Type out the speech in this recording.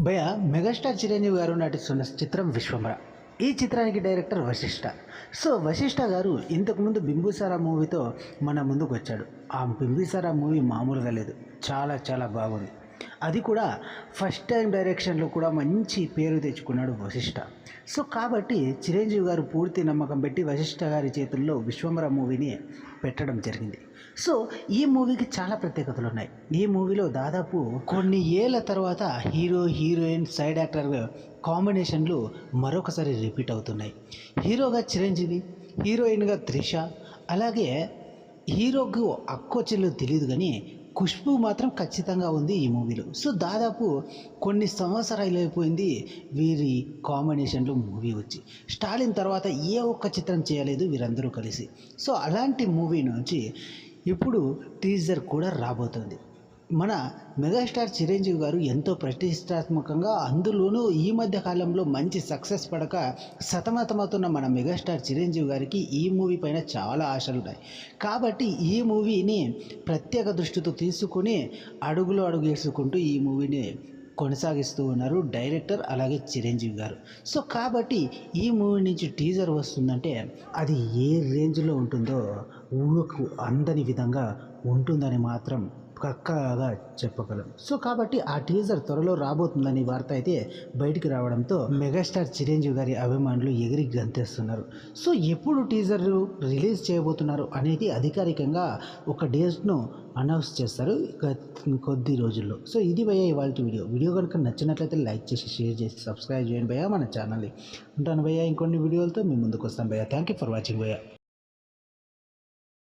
భయ మెగాస్టార్ చిరంజీవి గారు నటిస్తున్న చిత్రం విశ్వంబర. ఈ చిత్రానికి డైరెక్టర్ వశిష్ఠ. సో వశిష్ఠ గారు ఇంతకుముందు బింబిసారా మూవీతో మన ముందుకు వచ్చాడు. ఆ బింబిసారా మూవీ మామూలుగా లేదు, చాలా చాలా బాగుంది. అది కూడా ఫస్ట్ టైం డైరెక్షన్లో కూడా మంచి పేరు తెచ్చుకున్నాడు వశిష్ఠ. సో కాబట్టి చిరంజీవి గారు పూర్తి నమ్మకం పెట్టి వశిష్ఠ గారి చేతుల్లో విశ్వంబర మూవీని పెట్టడం జరిగింది. సో ఈ మూవీకి చాలా ప్రత్యేకతలు ఉన్నాయి. ఈ మూవీలో దాదాపు కొన్ని ఏళ్ళ తర్వాత హీరో హీరోయిన్ సైడ్ యాక్టర్ కాంబినేషన్లు మరొకసారి రిపీట్ అవుతున్నాయి. హీరోగా చిరంజీవి, హీరోయిన్గా త్రిష, అలాగే హీరోకు అక్కొచ్చిల్లో తెలియదు కానీ ఖుష్బు మాత్రం ఖచ్చితంగా ఉంది ఈ మూవీలో. సో దాదాపు కొన్ని సంవత్సరాలు అయిపోయింది వీరి కాంబినేషన్లో మూవీ వచ్చి. స్టాలిన్ తర్వాత ఏ ఒక్క చిత్రం చేయలేదు వీరందరూ కలిసి. సో అలాంటి మూవీ నుంచి ఇప్పుడు టీజర్ కూడా రాబోతుంది. మన మెగాస్టార్ చిరంజీవి గారు ఎంతో ప్రతిష్టాత్మకంగా, అందులోనూ ఈ మధ్య కాలంలో మంచి సక్సెస్ పడక సతమతమవుతున్న మన మెగాస్టార్ చిరంజీవి గారికి ఈ మూవీ పైన చాలా ఆశలు ఉన్నాయి. కాబట్టి ఈ మూవీని ప్రత్యేక దృష్టితో తీసుకుని అడుగులో అడుగు వేసుకుంటూ ఈ మూవీని కొనసాగిస్తూ ఉన్నారు డైరెక్టర్ అలాగే చిరంజీవి గారు. సో కాబట్టి ఈ మూవీ నుంచి టీజర్ వస్తుందంటే అది ఏ రేంజ్లో ఉంటుందో ఊహకు అందని విధంగా ఉంటుందని మాత్రం పక్కాగా చెప్పగలం. సో కాబట్టి ఆ టీజర్ త్వరలో రాబోతుందని వార్త అయితే బయటికి రావడంతో మెగాస్టార్ చిరంజీవి గారి అభిమానులు ఎగిరి గంతేస్తున్నారు. సో ఎప్పుడు టీజర్ రిలీజ్ చేయబోతున్నారు అనేది అధికారికంగా ఒక డేట్ను అనౌన్స్ చేస్తారు కొద్ది రోజుల్లో. సో ఇది భయ్యా ఇవాళ వీడియో కనుక నచ్చినట్లయితే లైక్ చేసి షేర్ చేసి సబ్స్క్రైబ్ చేయండి భయ్యా మన ఛానల్ని. ఉంటాను భయ్యా, ఇంకొన్ని వీడియోలతో మీ ముందుకు వస్తాను భయ్యా. థ్యాంక్ యూ ఫర్ వాచింగ్ భయ్యా.